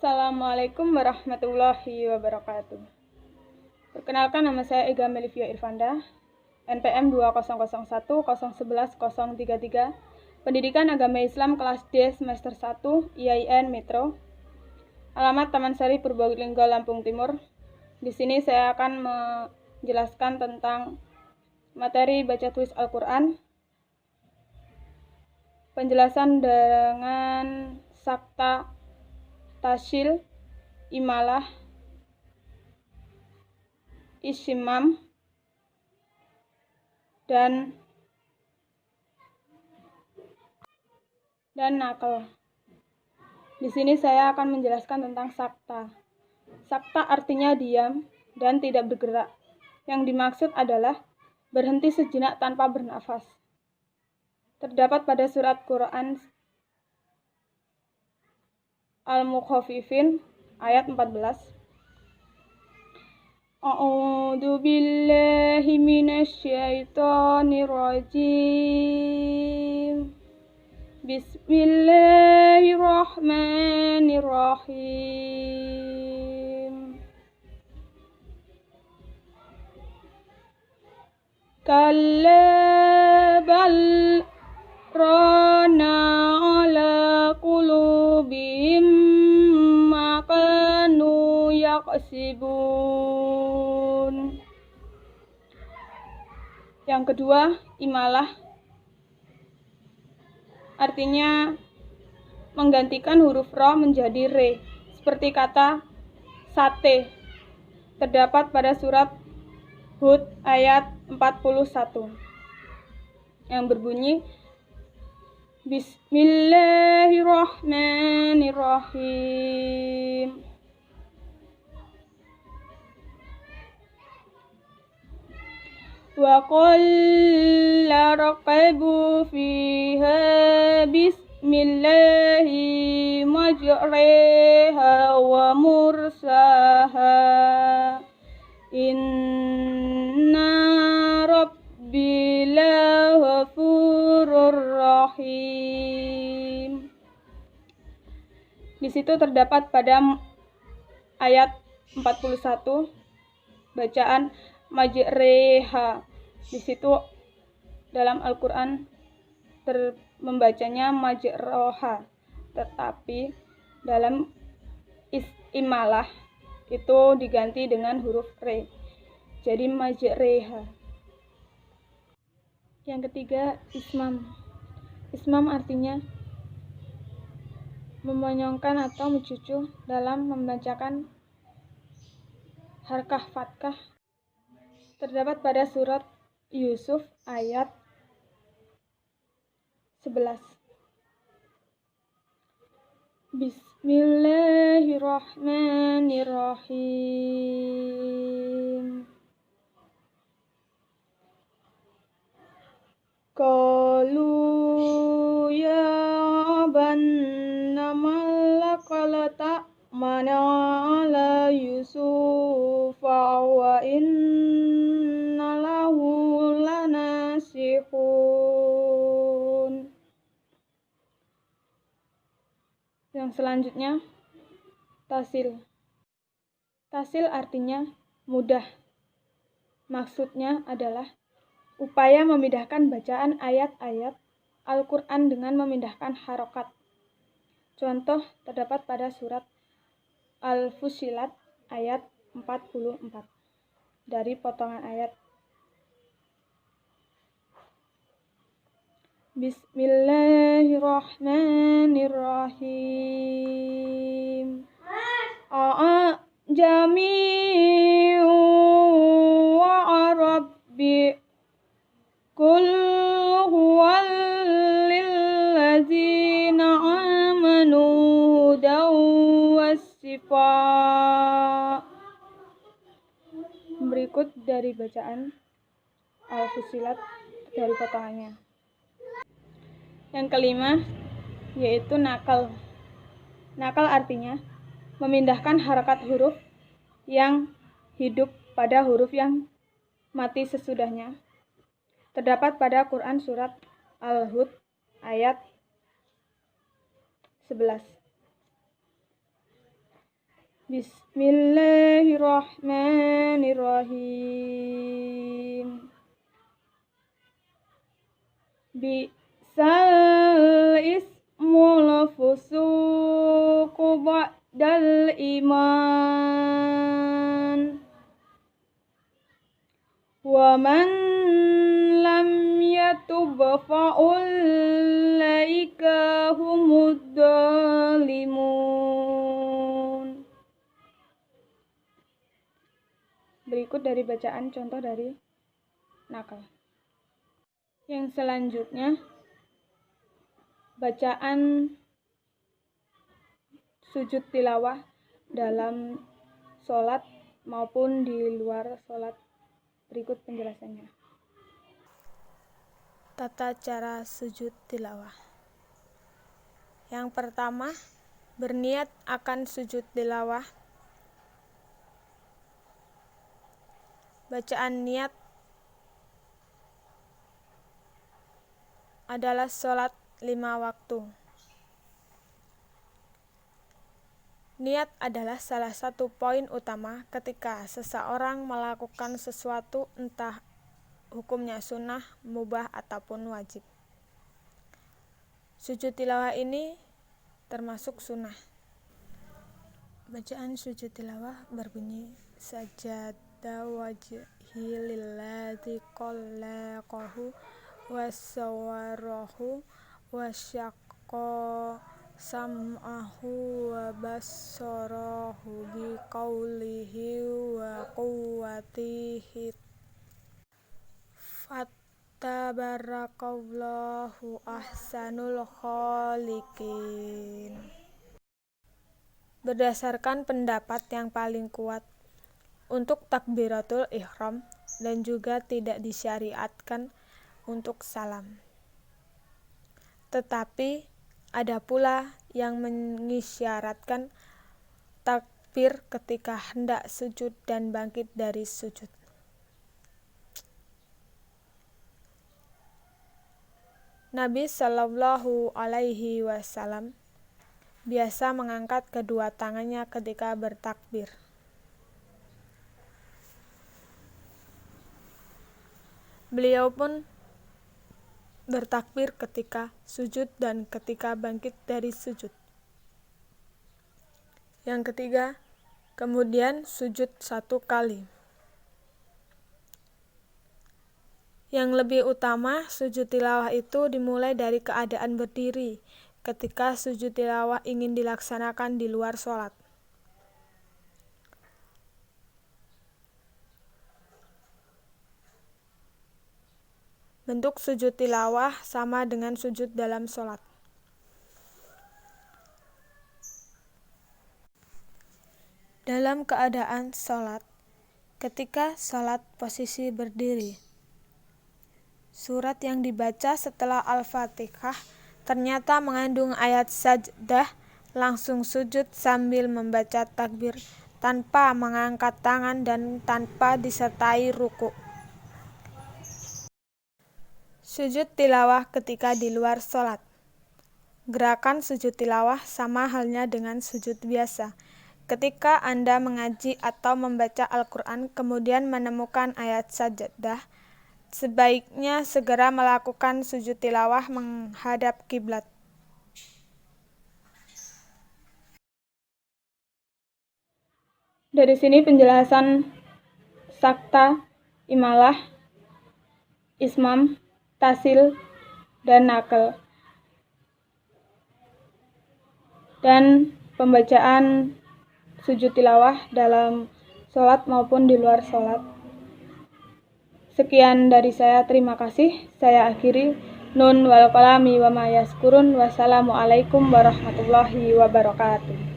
Assalamualaikum warahmatullahi wabarakatuh. Perkenalkan, nama saya Ega Melivia Irfanda, NPM 2001011033, Pendidikan Agama Islam kelas D semester 1 IAIN Metro. Alamat Taman Sari Purbalingga, Lampung Timur. Di sini saya akan menjelaskan tentang materi baca tulis Al-Qur'an. Penjelasan dengan sakta, tasyil, imalah, isimam, dan nakal. Di sini saya akan menjelaskan tentang sakta. Sakta artinya diam dan tidak bergerak. Yang dimaksud adalah berhenti sejenak tanpa bernafas. Terdapat pada surat Quran Al-Mukhaffifin ayat 14. A'udzu billahi minasyaitonir rajim. Bismillahirrahmanirrahim. Kalla bal rana ala qulubihim ma kanu yaksibun. Yang kedua, imalah artinya menggantikan huruf ro menjadi re, seperti kata sate. Terdapat pada surat Hud ayat 41 yang berbunyi Bismillahirrahmanirrahim. Wa qalla raqabu fiha bismillahi majriha wa mursaha inna rabbi laghafurur rahim. Di situ terdapat pada ayat 41 bacaan majreha. Di situ dalam Al-Qur'an membacanya majroha, tetapi dalam imalah itu diganti dengan huruf re, jadi majreha. Yang ketiga, ismam. Ismam artinya memonyongkan atau mencucu dalam membacakan harkah fathah. Terdapat pada surat Yusuf ayat 11. Bismillahirrahmanirrahim. Qalu ya abanna malakala ta'mana ala Yusufa wa inna lahu lanasihun. Yang selanjutnya, tasil. Tasil artinya mudah. Maksudnya adalah upaya memindahkan bacaan ayat-ayat Al-Qur'an dengan memindahkan harokat. Contoh terdapat pada surat Al-Fussilat ayat 44 dari potongan ayat Bismillahirrahmanirrahim. Jami'u wa Rabbi Qul huwal lillazina amanu hudaw wassifa. Berikut dari bacaan Al-Fussilat dari potongannya. Yang kelima yaitu nakal. Nakal artinya memindahkan harakat huruf yang hidup pada huruf yang mati sesudahnya. Terdapat pada Quran surat Al-Hud ayat 11. Bismillahirrahmanirrahim. Bi'sal ismul fusuqu ba'dal iman. Wa man lam yatub fa'ulaika humud dzalimun. Berikut dari bacaan contoh dari nakal. Yang selanjutnya, bacaan sujud tilawah dalam sholat maupun di luar sholat. Berikut penjelasannya. Tata cara sujud tilawah. Yang pertama, berniat akan sujud tilawah. Bacaan niat adalah sholat 5 waktu. Niat adalah salah satu poin utama ketika seseorang melakukan sesuatu, entah hukumnya sunnah, mubah, ataupun wajib. Sujud tilawah ini termasuk sunnah. Bacaan sujud tilawah berbunyi sajada wajhi lillazi khalaqahu wasawwarahu wasyaqqa sam'ahu wa basarahu biqaulihi wa quwwatihi fattabarakallahu ahsanul khaliqin. Berdasarkan pendapat yang paling kuat, untuk takbiratul ihram dan juga tidak disyariatkan untuk salam. Tetapi ada pula yang mengisyaratkan takbir ketika hendak sujud dan bangkit dari sujud. Nabi Shallallahu Alaihi Wasallam biasa mengangkat kedua tangannya ketika bertakbir. Beliau pun bertakbir ketika sujud dan ketika bangkit dari sujud. Yang ketiga, kemudian sujud 1 kali. Yang lebih utama, sujud tilawah itu dimulai dari keadaan berdiri ketika sujud tilawah ingin dilaksanakan di luar sholat. Bentuk sujud tilawah sama dengan sujud dalam sholat. Dalam keadaan sholat, ketika sholat posisi berdiri, surat yang dibaca setelah Al-Fatihah ternyata mengandung ayat sajdah, langsung sujud sambil membaca takbir tanpa mengangkat tangan dan tanpa disertai ruku. Sujud tilawah ketika di luar sholat. Gerakan sujud tilawah sama halnya dengan sujud biasa. Ketika Anda mengaji atau membaca Al-Quran kemudian menemukan ayat sajdah, sebaiknya segera melakukan sujud tilawah menghadap kiblat. Dari sini penjelasan sakta, imalah, ismam, tasil, dan nakal. Dan pembacaan sujud tilawah dalam sholat maupun di luar sholat. Sekian dari saya, terima kasih. Saya akhiri. Nun wal qalami wa ma yaskurun. Wassalamualaikum warahmatullahi wabarakatuh.